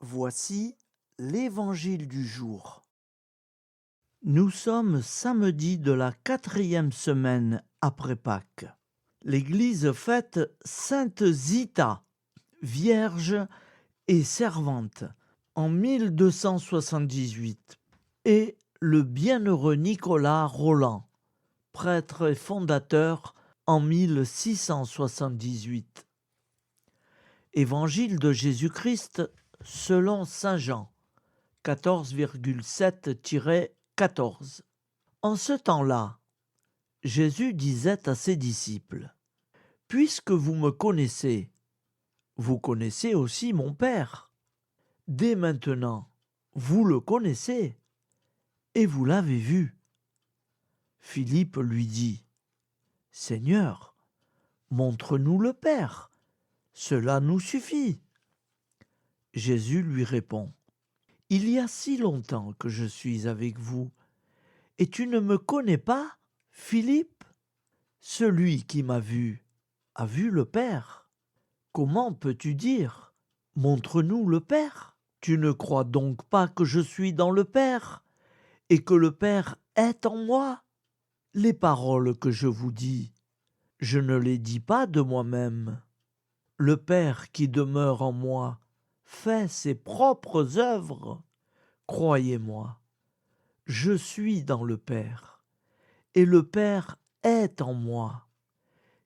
Voici l'Évangile du jour. Nous sommes samedi de la 4e semaine après Pâques. L'Église fête Sainte Zita, vierge et servante, en 1278, et le bienheureux Nicolas Roland, prêtre et fondateur, en 1678. Évangile de Jésus-Christ selon saint Jean, 14,7-14. En ce temps-là, Jésus disait à ses disciples : « Puisque vous me connaissez, vous connaissez aussi mon Père. Dès maintenant, vous le connaissez et vous l'avez vu. » Philippe lui dit : « Seigneur, montre-nous le Père, cela nous suffit. » Jésus lui répond : « Il y a si longtemps que je suis avec vous, et tu ne me connais pas, Philippe ? Celui qui m'a vu a vu le Père. Comment peux-tu dire : montre-nous le Père ? Tu ne crois donc pas que je suis dans le Père, et que le Père est en moi ? Les paroles que je vous dis, je ne les dis pas de moi-même. Le Père qui demeure en moi fait ses propres œuvres. Croyez-moi, je suis dans le Père, et le Père est en moi.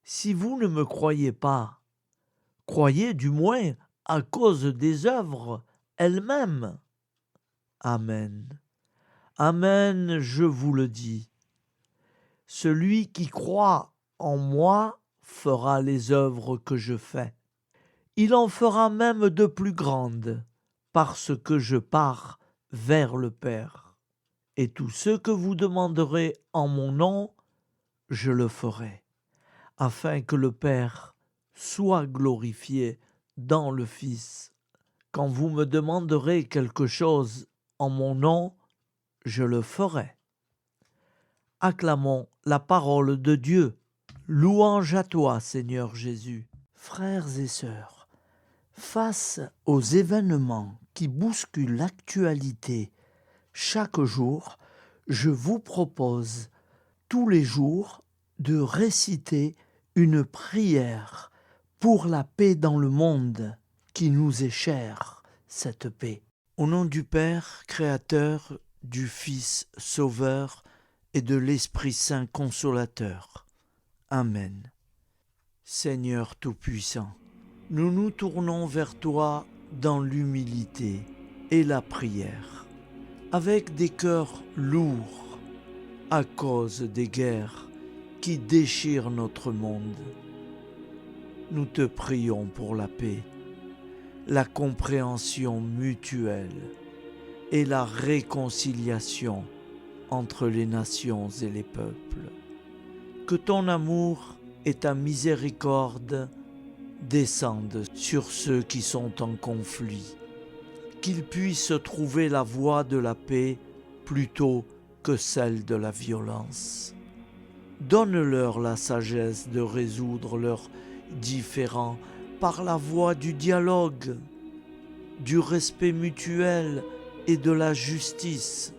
Si vous ne me croyez pas, croyez du moins à cause des œuvres elles-mêmes. Amen. Amen, je vous le dis. Celui qui croit en moi fera les œuvres que je fais. Il en fera même de plus grandes, parce que je pars vers le Père. Et tout ce que vous demanderez en mon nom, je le ferai, afin que le Père soit glorifié dans le Fils. Quand vous me demanderez quelque chose en mon nom, je le ferai. Acclamons la parole de Dieu. Louange à toi, Seigneur Jésus. Frères et sœurs, face aux événements qui bousculent l'actualité chaque jour, je vous propose tous les jours de réciter une prière pour la paix dans le monde qui nous est chère, cette paix. Au nom du Père, Créateur, du Fils, Sauveur et de l'Esprit Saint Consolateur. Amen. Seigneur Tout-Puissant, nous nous tournons vers toi dans l'humilité et la prière, avec des cœurs lourds à cause des guerres qui déchirent notre monde. Nous te prions pour la paix, la compréhension mutuelle et la réconciliation entre les nations et les peuples. Que ton amour et ta miséricorde descendent sur ceux qui sont en conflit, qu'ils puissent trouver la voie de la paix plutôt que celle de la violence. Donne-leur la sagesse de résoudre leurs différends par la voie du dialogue, du respect mutuel et de la justice.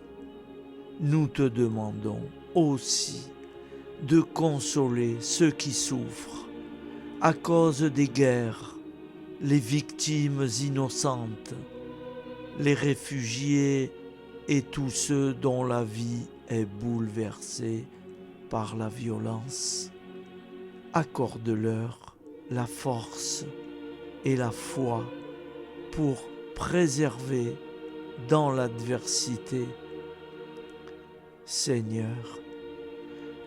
Nous te demandons aussi de consoler ceux qui souffrent à cause des guerres, les victimes innocentes, les réfugiés et tous ceux dont la vie est bouleversée par la violence. Accorde-leur la force et la foi pour préserver dans l'adversité. Seigneur,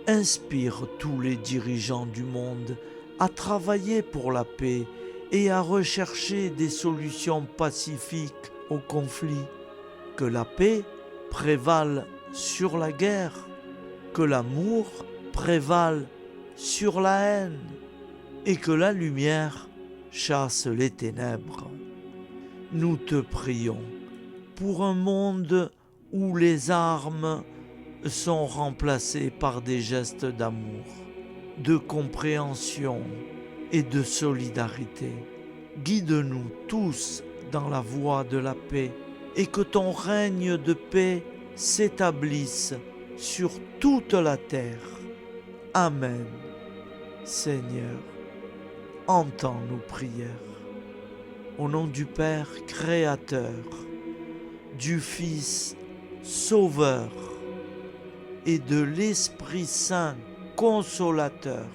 inspire tous les dirigeants du monde à travailler pour la paix et à rechercher des solutions pacifiques aux conflits. Que la paix prévale sur la guerre, que l'amour prévale sur la haine et que la lumière chasse les ténèbres. Nous te prions pour un monde où les armes sont remplacées par des gestes d'amour, de compréhension et de solidarité. Guide-nous tous dans la voie de la paix et que ton règne de paix s'établisse sur toute la terre. Amen. Seigneur, entends nos prières. Au nom du Père Créateur, du Fils Sauveur et de l'Esprit Saint Consolateur.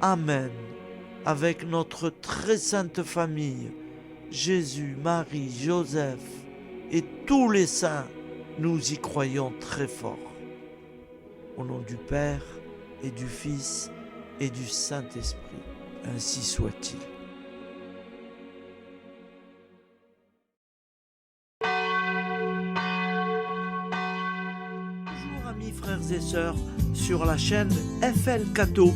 Amen. Avec notre très sainte famille, Jésus, Marie, Joseph et tous les saints, nous y croyons très fort. Au nom du Père et du Fils et du Saint-Esprit, ainsi soit-il. Bonjour amis frères et sœurs sur la chaîne FL Cato,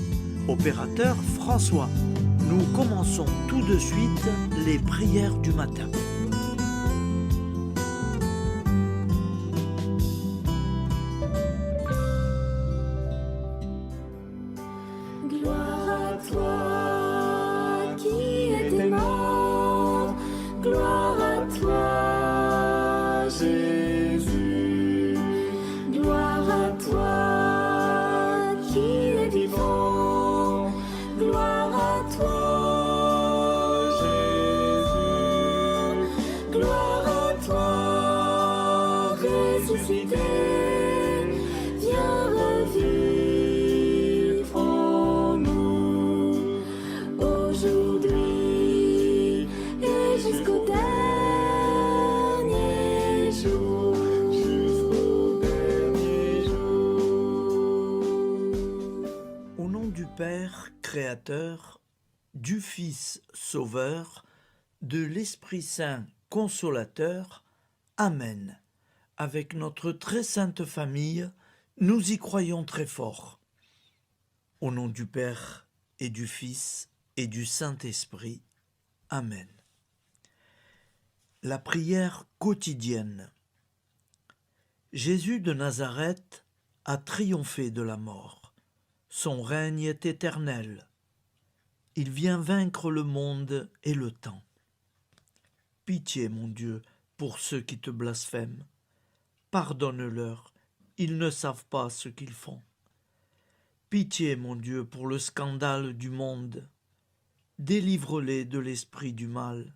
opérateur François. Nous commençons tout de suite les prières du matin. Gloire à toi qui étais mort, gloire à toi Jésus, gloire à toi qui es vivant, gloire à toi Jésus, gloire à toi ressuscité, viens revivre. Père Créateur, du Fils Sauveur, de l'Esprit Saint Consolateur. Amen. Avec notre très sainte famille, nous y croyons très fort. Au nom du Père et du Fils et du Saint-Esprit. Amen. La prière quotidienne. Jésus de Nazareth a triomphé de la mort. Son règne est éternel. Il vient vaincre le monde et le temps. Pitié, mon Dieu, pour ceux qui te blasphèment. Pardonne-leur, ils ne savent pas ce qu'ils font. Pitié, mon Dieu, pour le scandale du monde. Délivre-les de l'esprit du mal.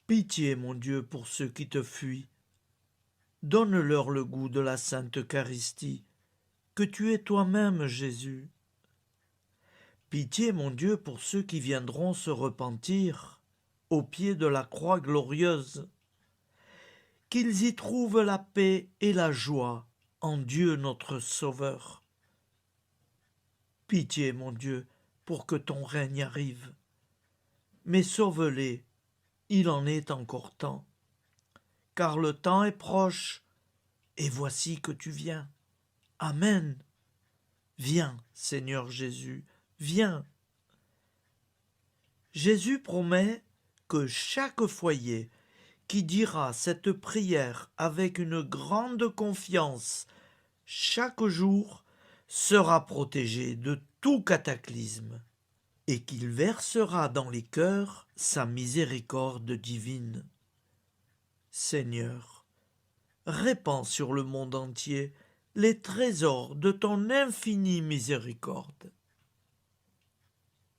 Pitié, mon Dieu, pour ceux qui te fuient. Donne-leur le goût de la Sainte Eucharistie, que tu es toi-même, Jésus. Pitié, mon Dieu, pour ceux qui viendront se repentir au pied de la croix glorieuse, qu'ils y trouvent la paix et la joie en Dieu notre Sauveur. Pitié, mon Dieu, pour que ton règne arrive. Mais sauve-les, il en est encore temps, car le temps est proche, et voici que tu viens. Amen. Viens, Seigneur Jésus, viens. Jésus promet que chaque foyer qui dira cette prière avec une grande confiance chaque jour sera protégé de tout cataclysme et qu'il versera dans les cœurs sa miséricorde divine. Seigneur, répands sur le monde entier les trésors de ton infinie miséricorde.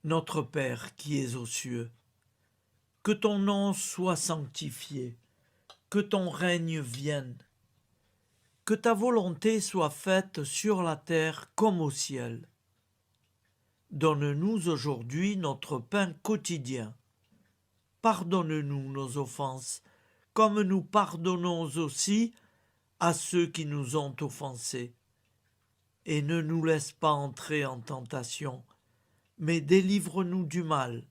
Notre Père qui es aux cieux, que ton nom soit sanctifié, que ton règne vienne, que ta volonté soit faite sur la terre comme au ciel. Donne-nous aujourd'hui notre pain quotidien. Pardonne-nous nos offenses, comme nous pardonnons aussi à ceux qui nous ont offensés. Et ne nous laisse pas entrer en tentation, mais délivre-nous du mal,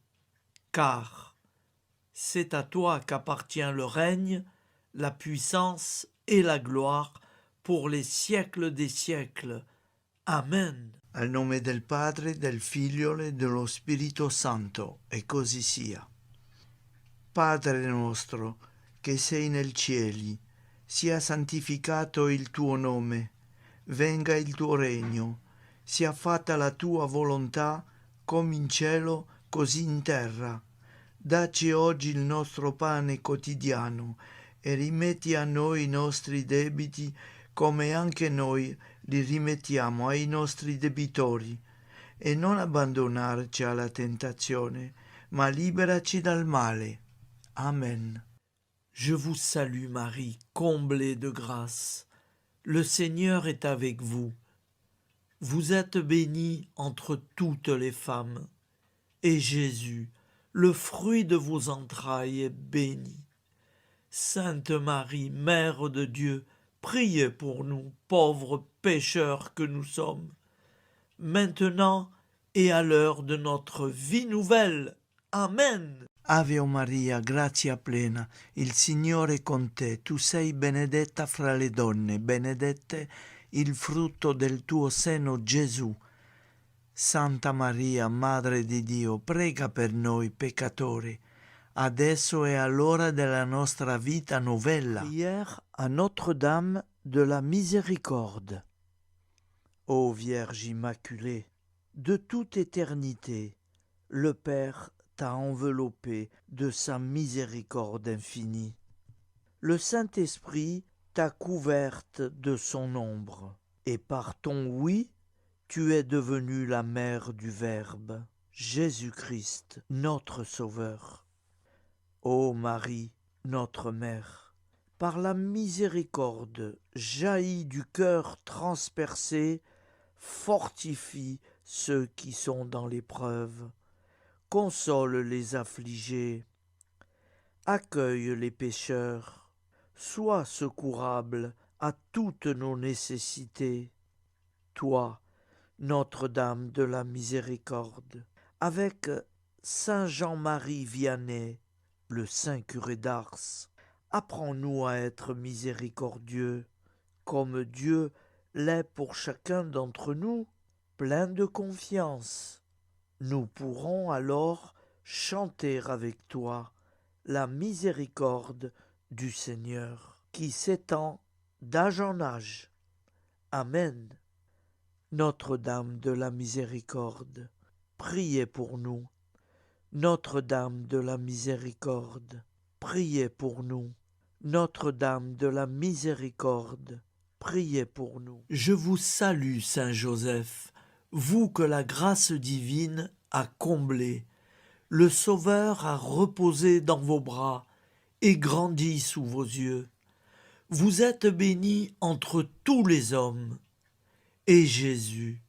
car c'est à toi qu'appartient le règne, la puissance et la gloire pour les siècles des siècles. Amen. Al nome del Padre, del Figlio e dello Spirito Santo, e così sia. Padre nostro, che sei nel cieli, sia santificato il tuo nome, venga il tuo regno, sia fatta la tua volontà come in cielo così in terra. Dacci oggi il nostro pane quotidiano e rimetti a noi i nostri debiti come anche noi li rimettiamo ai nostri debitori e non abbandonarci alla tentazione, ma liberaci dal male. Amen. Je vous salue Marie, comblée de grâce. Le Seigneur est avec vous. Vous êtes bénie entre toutes les femmes, et Jésus, le fruit de vos entrailles, est béni. Sainte Marie, Mère de Dieu, priez pour nous, pauvres pécheurs que nous sommes, maintenant et à l'heure de notre vie nouvelle. Amen. Ave Maria, grazia plena, il Signore è con te, tu sei benedetta fra le donne, benedetto il frutto del tuo seno, Gesù. Santa Maria, Madre di Dio, prega per noi peccatori, adesso e all'ora della nostra vita novella. Prière à Notre-Dame de la Miséricorde. Ô Vierge Immaculée, de toute éternité, le Père t'a enveloppé de sa miséricorde infinie. Le Saint-Esprit t'a couverte de son ombre, et par ton oui, tu es devenue la mère du Verbe, Jésus-Christ, notre Sauveur. Ô Marie, notre Mère, par la miséricorde jaillie du cœur transpercé, fortifie ceux qui sont dans l'épreuve, console les affligés, accueille les pécheurs, sois secourable à toutes nos nécessités. Toi, Notre-Dame de la Miséricorde, avec Saint Jean-Marie Vianney, le saint curé d'Ars, apprends-nous à être miséricordieux, comme Dieu l'est pour chacun d'entre nous, plein de confiance. Nous pourrons alors chanter avec toi la miséricorde du Seigneur, qui s'étend d'âge en âge. Amen. Notre-Dame de la Miséricorde, priez pour nous. Notre-Dame de la Miséricorde, priez pour nous. Notre-Dame de la Miséricorde, priez pour nous. Je vous salue, Saint Joseph, vous que la grâce divine a comblé. Le Sauveur a reposé dans vos bras et grandi sous vos yeux. Vous êtes béni entre tous les hommes. Et Jésus,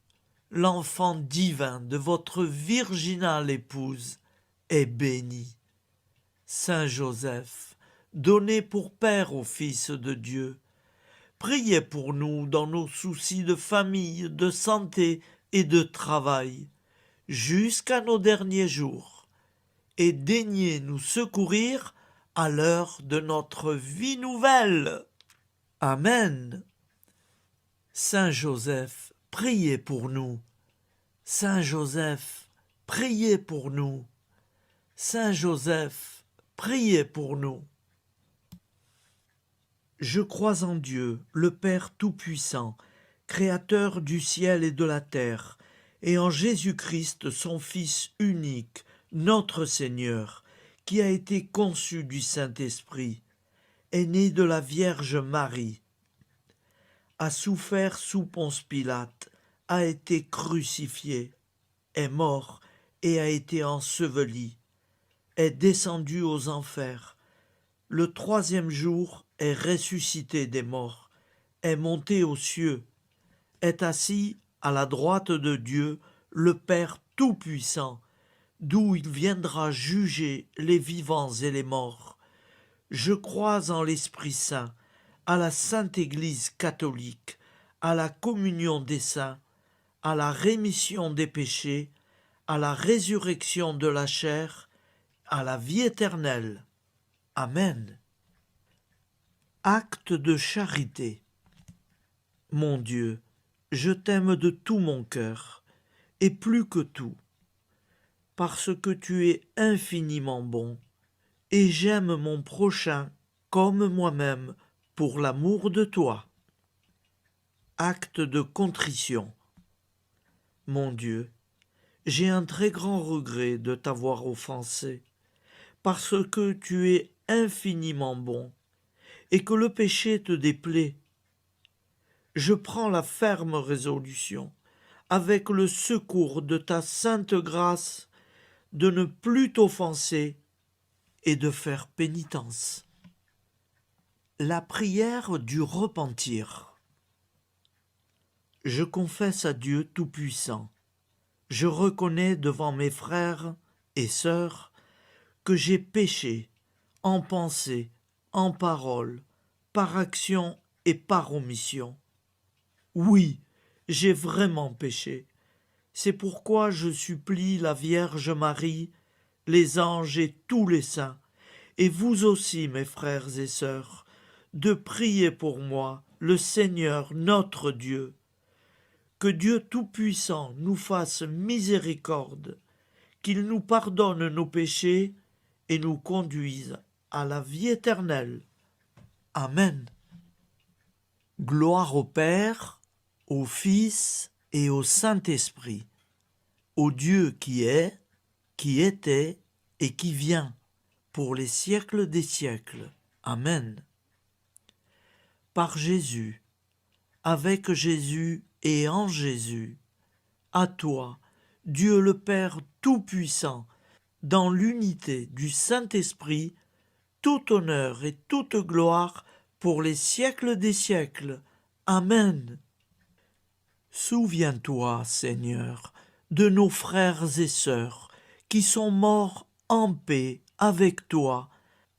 l'enfant divin de votre virginale épouse, est béni. Saint Joseph, donné pour Père au Fils de Dieu, priez pour nous dans nos soucis de famille, de santé et de travail, jusqu'à nos derniers jours, et daignez nous secourir à l'heure de notre vie nouvelle. Amen. Saint Joseph, priez pour nous. Saint Joseph, priez pour nous. Saint Joseph, priez pour nous. Je crois en Dieu, le Père Tout-Puissant, Créateur du ciel et de la terre, et en Jésus-Christ, son Fils unique, notre Seigneur, qui a été conçu du Saint-Esprit, est né de la Vierge Marie, a souffert sous Ponce Pilate, a été crucifié, est mort et a été enseveli, est descendu aux enfers, le troisième jour est ressuscité des morts, est monté aux cieux, est assis à la droite de Dieu, le Père Tout-Puissant, d'où il viendra juger les vivants et les morts. Je crois en l'Esprit Saint, à la Sainte Église catholique, à la communion des saints, à la rémission des péchés, à la résurrection de la chair, à la vie éternelle. Amen. Acte de charité. Mon Dieu, je t'aime de tout mon cœur, et plus que tout, parce que tu es infiniment bon, et j'aime mon prochain comme moi-même, pour l'amour de toi. Acte de contrition. Mon Dieu, j'ai un très grand regret de t'avoir offensé. parce que tu es infiniment bon et que le péché te déplaît. Je prends la ferme résolution, avec le secours de ta sainte grâce, de ne plus t'offenser et de faire pénitence. La prière du repentir. Je confesse à Dieu Tout-Puissant. Je reconnais devant mes frères et sœurs que j'ai péché en pensée, en parole, par action et par omission. Oui, j'ai vraiment péché. C'est pourquoi je supplie la Vierge Marie, les anges et tous les saints, et vous aussi, mes frères et sœurs, de prier pour moi, le Seigneur notre Dieu. Que Dieu Tout-Puissant nous fasse miséricorde, qu'il nous pardonne nos péchés et nous conduise à la vie éternelle. Amen. Gloire au Père, au Fils et au Saint-Esprit, au Dieu qui est, qui était et qui vient, pour les siècles des siècles. Amen. Par Jésus, avec Jésus et en Jésus, à toi, Dieu le Père Tout-Puissant, dans l'unité du Saint-Esprit, tout honneur et toute gloire pour les siècles des siècles. Amen. Souviens-toi, Seigneur, de nos frères et sœurs qui sont morts en paix avec toi.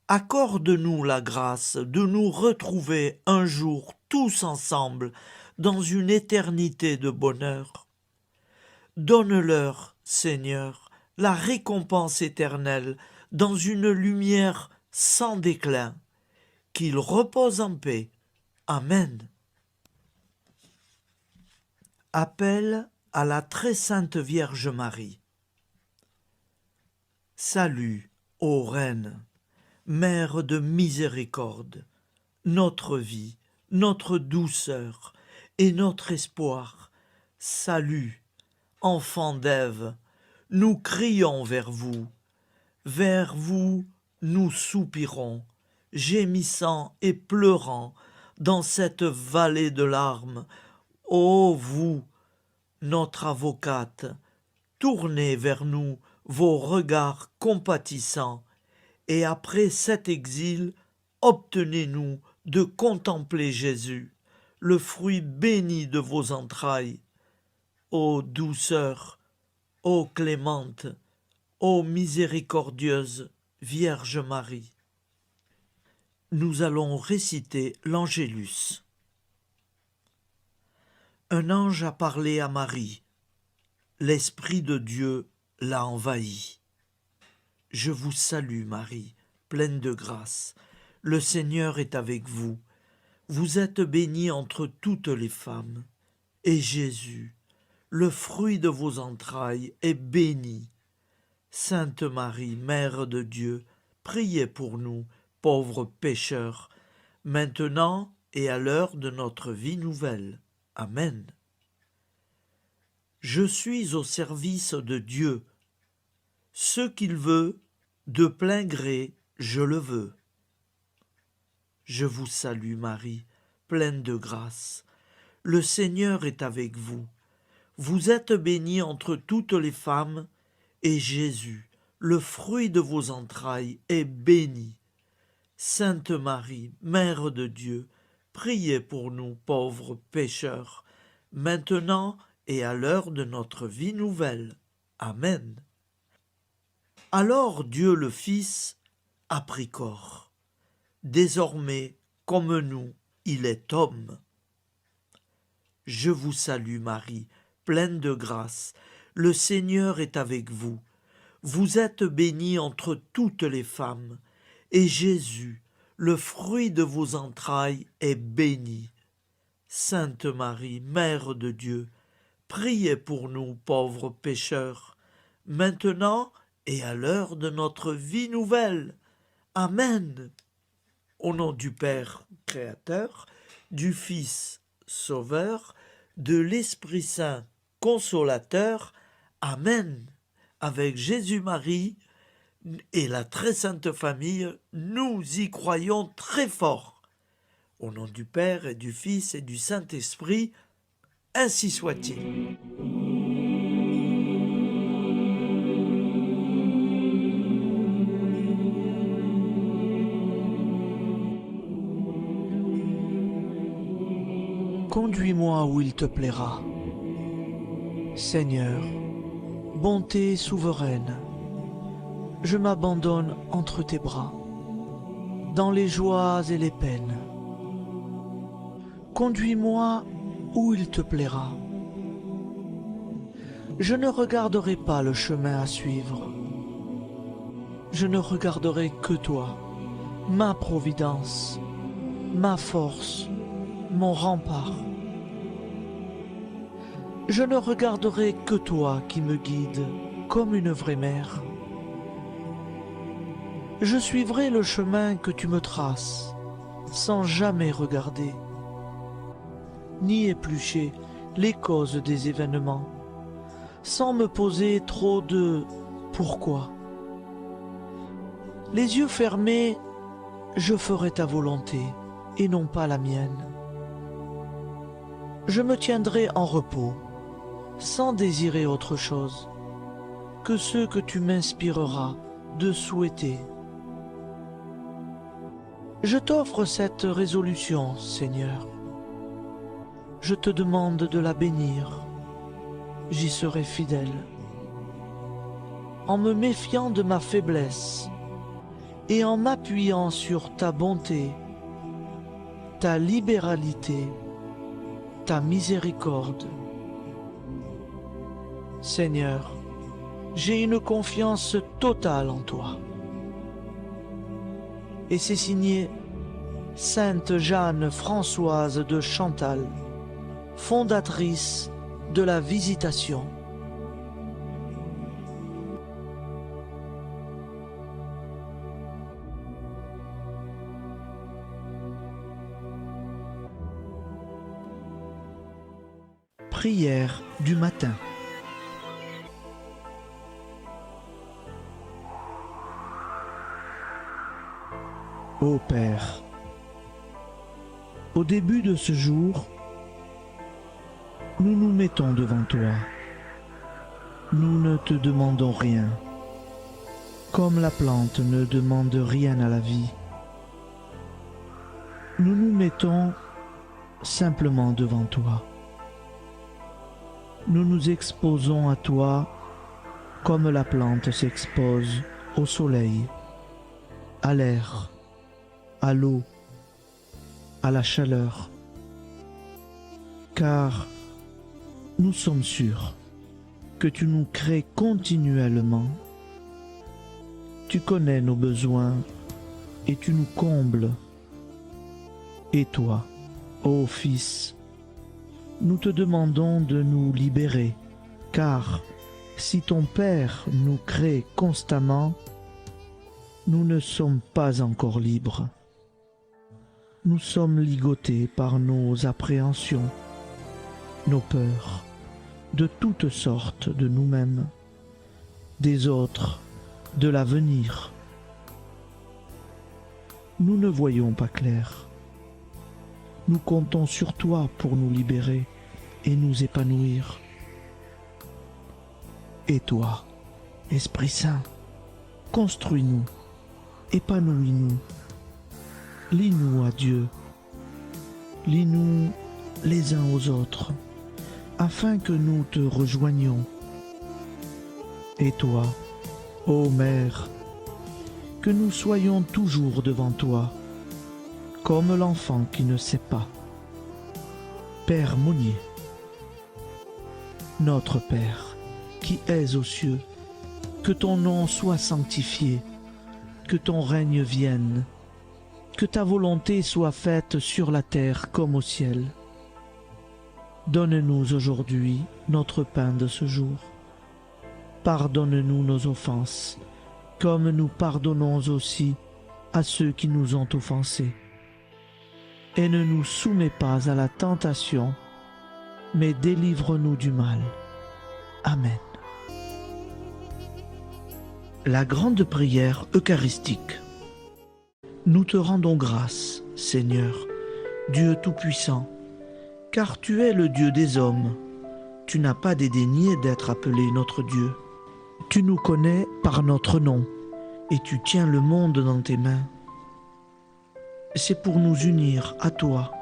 Accorde-nous la grâce de nous retrouver un jour tous ensemble dans une éternité de bonheur. Donne-leur, Seigneur, la récompense éternelle dans une lumière sans déclin. Qu'ils reposent en paix. Amen. Appel à la très sainte Vierge Marie. Salut, ô Reine, Mère de miséricorde, notre vie, notre douceur et notre espoir. Salut, enfant d'Ève, nous crions vers vous nous soupirons, gémissant et pleurant dans cette vallée de larmes. Ô vous, notre avocate, tournez vers nous vos regards compatissants, et après cet exil, obtenez-nous de contempler Jésus, le fruit béni de vos entrailles. Ô douceur, ô clémente, ô miséricordieuse Vierge Marie. Nous allons réciter l'Angélus. Un ange a parlé à Marie. L'Esprit de Dieu l'a envahie. Je vous salue, Marie, pleine de grâce. Le Seigneur est avec vous. Vous êtes bénie entre toutes les femmes. Et Jésus, le fruit de vos entrailles, est béni. Sainte Marie, Mère de Dieu, priez pour nous, pauvres pécheurs, maintenant et à l'heure de notre vie nouvelle. Amen. Je suis au service de Dieu. Ce qu'il veut, de plein gré, je le veux. Je vous salue, Marie, pleine de grâce. Le Seigneur est avec vous. Vous êtes bénie entre toutes les femmes, et Jésus, le fruit de vos entrailles, est béni. Sainte Marie, Mère de Dieu, priez pour nous pauvres pécheurs, maintenant et à l'heure de notre vie nouvelle. Amen. Alors Dieu le Fils a pris corps. Désormais, comme nous, il est homme. Je vous salue Marie, pleine de grâce. Le Seigneur est avec vous. Vous êtes bénie entre toutes les femmes, et Jésus, le fruit de vos entrailles, est béni. Sainte Marie, Mère de Dieu, priez pour nous pauvres pécheurs, maintenant et à l'heure de notre vie nouvelle. Amen. Au nom du Père Créateur, du Fils Sauveur, de l'Esprit Saint Consolateur. Amen. Avec Jésus-Marie, et la très sainte famille, nous y croyons très fort. Au nom du Père et du Fils et du Saint-Esprit, ainsi soit-il. Conduis-moi où il te plaira. Seigneur, bonté souveraine, je m'abandonne entre tes bras, dans les joies et les peines. Conduis-moi où il te plaira. Je ne regarderai pas le chemin à suivre. Je ne regarderai que toi, ma providence, ma force, mon rempart. Je ne regarderai que toi qui me guides comme une vraie mère. Je suivrai le chemin que tu me traces, sans jamais regarder, ni éplucher les causes des événements, sans me poser trop de « pourquoi ». Les yeux fermés, je ferai ta volonté et non pas la mienne. Je me tiendrai en repos, sans désirer autre chose que ce que tu m'inspireras de souhaiter. Je t'offre cette résolution, Seigneur. Je te demande de la bénir. J'y serai fidèle. En me méfiant de ma faiblesse et en m'appuyant sur ta bonté, ta libéralité, ta miséricorde. Seigneur, j'ai une confiance totale en toi. Et c'est signé Sainte Jeanne Françoise de Chantal, fondatrice de la Visitation. Prière du matin. Ô Père, au début de ce jour, nous nous mettons devant toi. Nous ne te demandons rien, comme la plante ne demande rien à la vie. Nous nous mettons simplement devant toi. Nous nous exposons à toi comme la plante s'expose au soleil, à l'air, à l'eau, à la chaleur, car nous sommes sûrs que tu nous crées continuellement. Tu connais nos besoins et tu nous combles. Et toi, ô Fils, nous te demandons de nous libérer, car si ton Père nous crée constamment, nous ne sommes pas encore libres. Nous sommes ligotés par nos appréhensions, nos peurs, de toutes sortes de nous-mêmes, des autres, de l'avenir. Nous ne voyons pas clair. Nous comptons sur toi pour nous libérer et nous épanouir. Et toi, Esprit Saint, construis-nous, épanouis-nous, lie-nous à Dieu, lie-nous les uns aux autres, afin que nous te rejoignions. Et toi, ô Mère, que nous soyons toujours devant toi, comme l'enfant qui ne sait pas. Père Monnier, notre Père, qui es aux cieux, que ton nom soit sanctifié, que ton règne vienne, que ta volonté soit faite sur la terre comme au ciel. Donne-nous aujourd'hui notre pain de ce jour. Pardonne-nous nos offenses, comme nous pardonnons aussi à ceux qui nous ont offensés. Et ne nous soumets pas à la tentation, mais délivre-nous du mal. Amen. La grande prière eucharistique. Nous te rendons grâce, Seigneur, Dieu Tout-Puissant, car tu es le Dieu des hommes. Tu n'as pas dédaigné d'être appelé notre Dieu. Tu nous connais par notre nom, et tu tiens le monde dans tes mains. C'est pour nous unir à toi,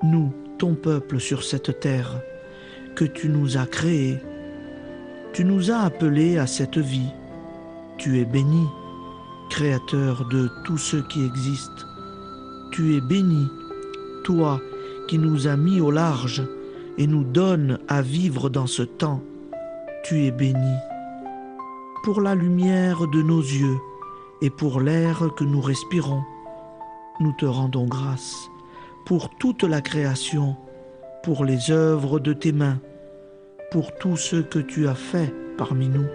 nous, ton peuple sur cette terre, que tu nous as créés. Tu nous as appelés à cette vie. Tu es béni, Créateur de tout ce qui existe. Tu es béni, toi qui nous as mis au large et nous donnes à vivre dans ce temps. Tu es béni. Pour la lumière de nos yeux et pour l'air que nous respirons, nous te rendons grâce. Pour toute la création, pour les œuvres de tes mains, pour tout ce que tu as fait parmi nous.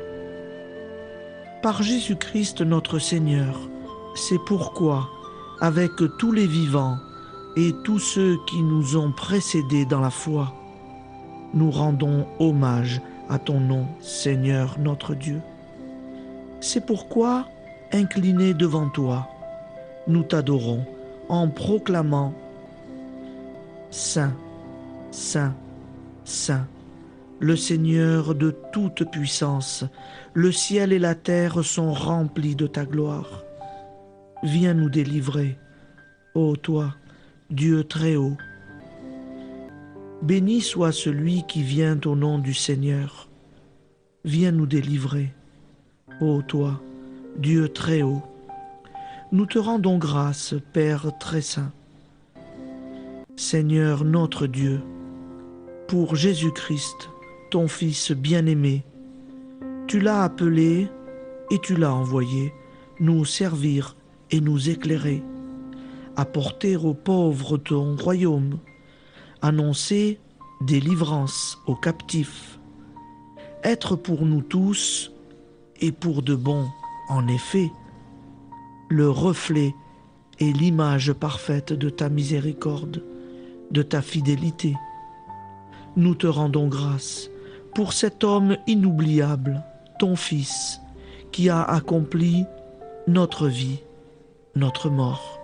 Par Jésus-Christ notre Seigneur, c'est pourquoi, avec tous les vivants et tous ceux qui nous ont précédés dans la foi, nous rendons hommage à ton nom, Seigneur notre Dieu. C'est pourquoi, inclinés devant toi, nous t'adorons en proclamant « Saint, Saint, Saint ». Le Seigneur de toute puissance, le ciel et la terre sont remplis de ta gloire. Viens nous délivrer, ô toi, Dieu très haut. Béni soit celui qui vient au nom du Seigneur. Viens nous délivrer, ô toi, Dieu très haut. Nous te rendons grâce, Père très saint. Seigneur notre Dieu, pour Jésus-Christ, ton Fils bien-aimé, tu l'as appelé et tu l'as envoyé nous servir et nous éclairer, apporter aux pauvres ton royaume, annoncer délivrance aux captifs, être pour nous tous et pour de bon, en effet, le reflet et l'image parfaite de ta miséricorde, de ta fidélité. Nous te rendons grâce pour cet homme inoubliable, ton Fils, qui a accompli notre vie, notre mort,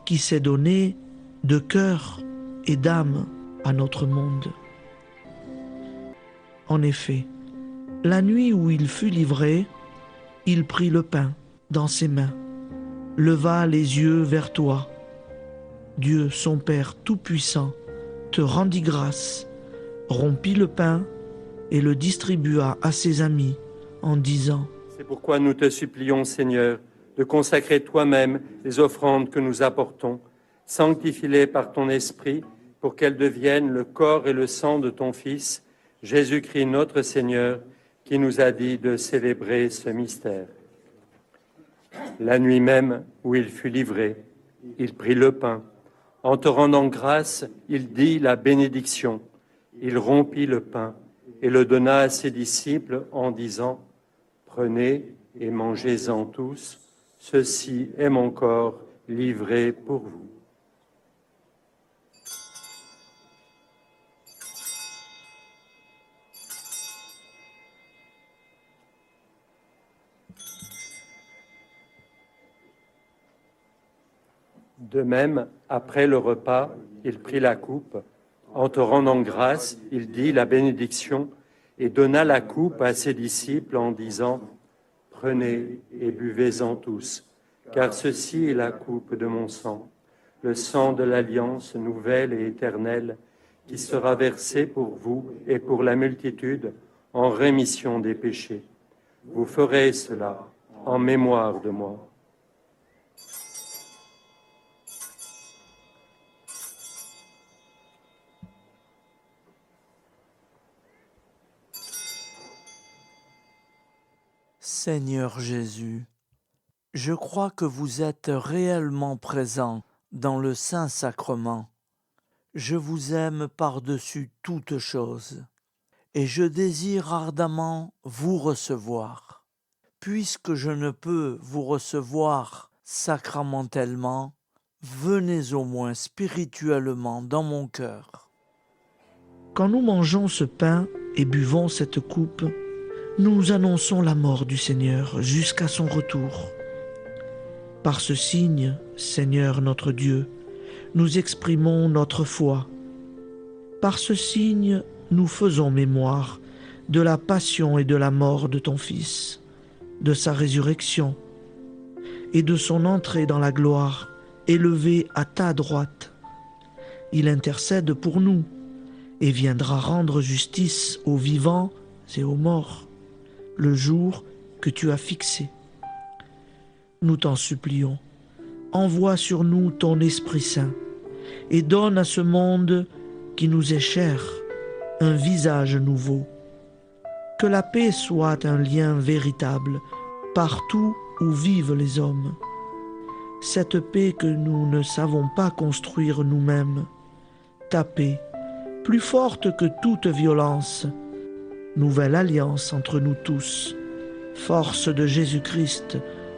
qui s'est donné de cœur et d'âme à notre monde. En effet, la nuit où il fut livré, il prit le pain dans ses mains, leva les yeux vers toi. Dieu, son Père Tout-Puissant, te rendit grâce, rompit le pain et le distribua à ses amis en disant : C'est pourquoi nous te supplions, Seigneur, de consacrer toi-même les offrandes que nous apportons. Sanctifie-les par ton Esprit pour qu'elles deviennent le corps et le sang de ton Fils, Jésus-Christ notre Seigneur, qui nous a dit de célébrer ce mystère. La nuit même où il fut livré, il prit le pain. En te rendant grâce, il dit la bénédiction. Il rompit le pain et le donna à ses disciples en disant : Prenez et mangez-en tous, ceci est mon corps livré pour vous. De même, après le repas, il prit la coupe. En te rendant grâce, il dit la bénédiction et donna la coupe à ses disciples en disant : Prenez et buvez-en tous, car ceci est la coupe de mon sang, le sang de l'alliance nouvelle et éternelle, qui sera versé pour vous et pour la multitude en rémission des péchés. Vous ferez cela en mémoire de moi. Seigneur Jésus, je crois que vous êtes réellement présent dans le Saint-Sacrement. Je vous aime par-dessus toute chose et je désire ardemment vous recevoir. Puisque je ne peux vous recevoir sacramentellement, venez au moins spirituellement dans mon cœur. Quand nous mangeons ce pain et buvons cette coupe, nous annonçons la mort du Seigneur jusqu'à son retour. Par ce signe, Seigneur notre Dieu, nous exprimons notre foi. Par ce signe, nous faisons mémoire de la passion et de la mort de ton Fils, de sa résurrection et de son entrée dans la gloire, élevé à ta droite. Il intercède pour nous et viendra rendre justice aux vivants et aux morts, le jour que tu as fixé. Nous t'en supplions, envoie sur nous ton Esprit Saint et donne à ce monde qui nous est cher un visage nouveau. Que la paix soit un lien véritable partout où vivent les hommes. Cette paix que nous ne savons pas construire nous-mêmes, ta paix, plus forte que toute violence, nouvelle alliance entre nous tous, force de Jésus-Christ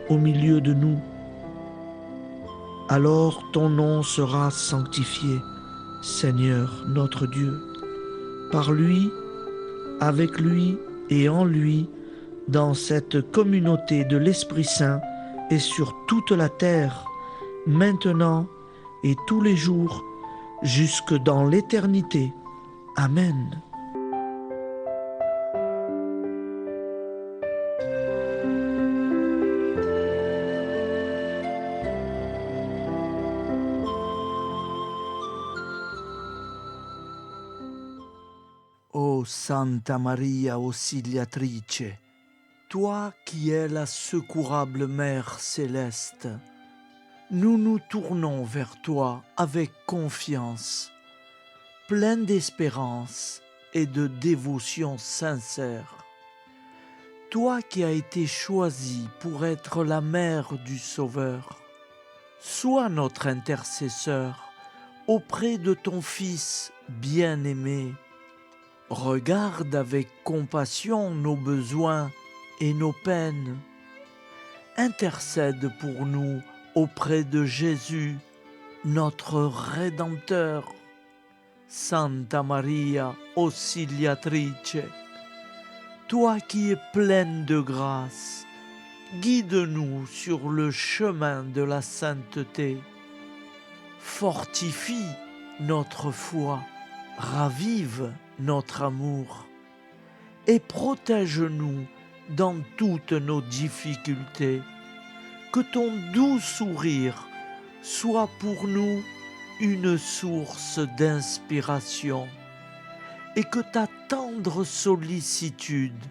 au milieu de nous. Alors ton nom sera sanctifié, Seigneur notre Dieu. Par lui, avec lui et en lui, dans cette communauté de l'Esprit Saint et sur toute la terre, maintenant et tous les jours, jusque dans l'éternité. Amen. Ô Santa Maria Auxiliatrice, toi qui es la secourable Mère céleste, nous nous tournons vers toi avec confiance, plein d'espérance et de dévotion sincère. Toi qui as été choisie pour être la mère du Sauveur, sois notre intercesseur auprès de ton Fils bien-aimé. Regarde avec compassion nos besoins et nos peines. Intercède pour nous auprès de Jésus, notre Rédempteur. Santa Maria Auxiliatrice, toi qui es pleine de grâce, guide-nous sur le chemin de la sainteté. Fortifie notre foi, ravive notre amour et protège-nous dans toutes nos difficultés. Que ton doux sourire soit pour nous une source d'inspiration et que ta tendre sollicitude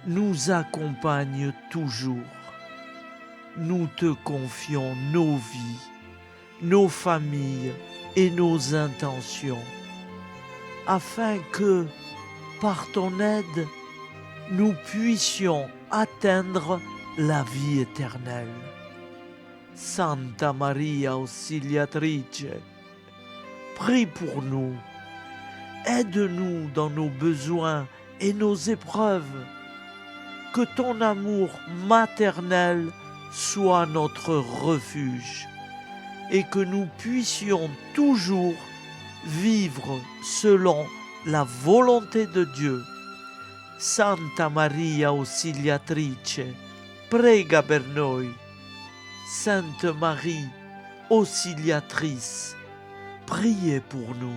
nous accompagne toujours. Nous te confions nos vies, nos familles et nos intentions, afin que, par ton aide, nous puissions atteindre la vie éternelle. Santa Maria Auxiliatrice, prie pour nous, aide-nous dans nos besoins et nos épreuves, que ton amour maternel soit notre refuge et que nous puissions toujours vivre selon la volonté de Dieu. Santa Maria Auxiliatrice, prega per noi. Sainte Marie, Auxiliatrice, priez pour nous.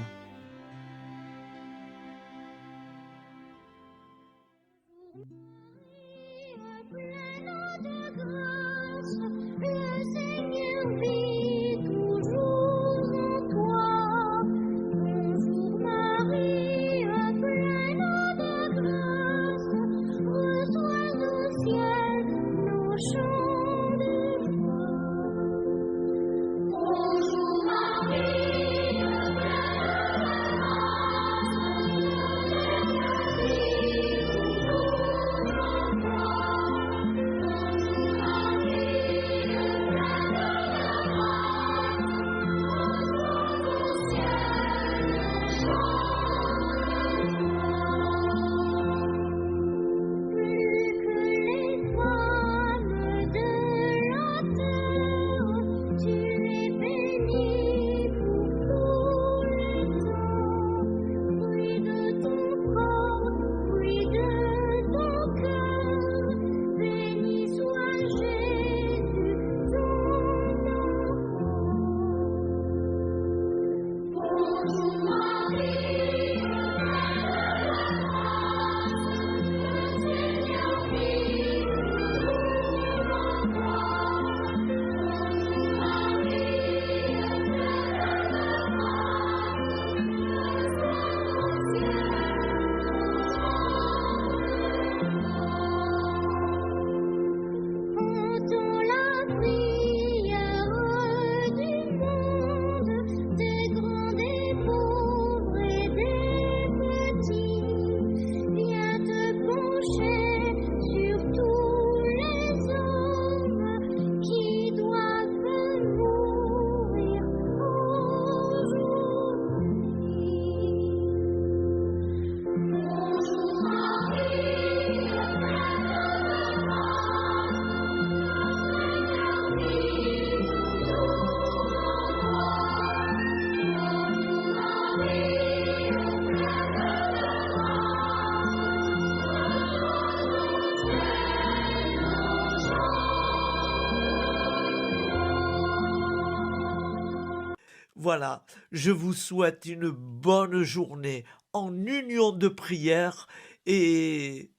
Voilà, je vous souhaite une bonne journée en union de prière et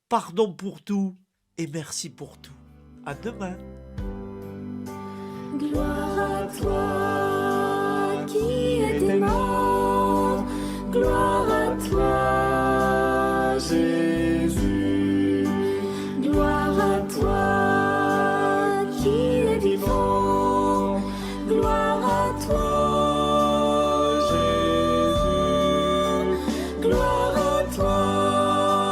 pardon pour tout et merci pour tout. À demain. Gloire à toi,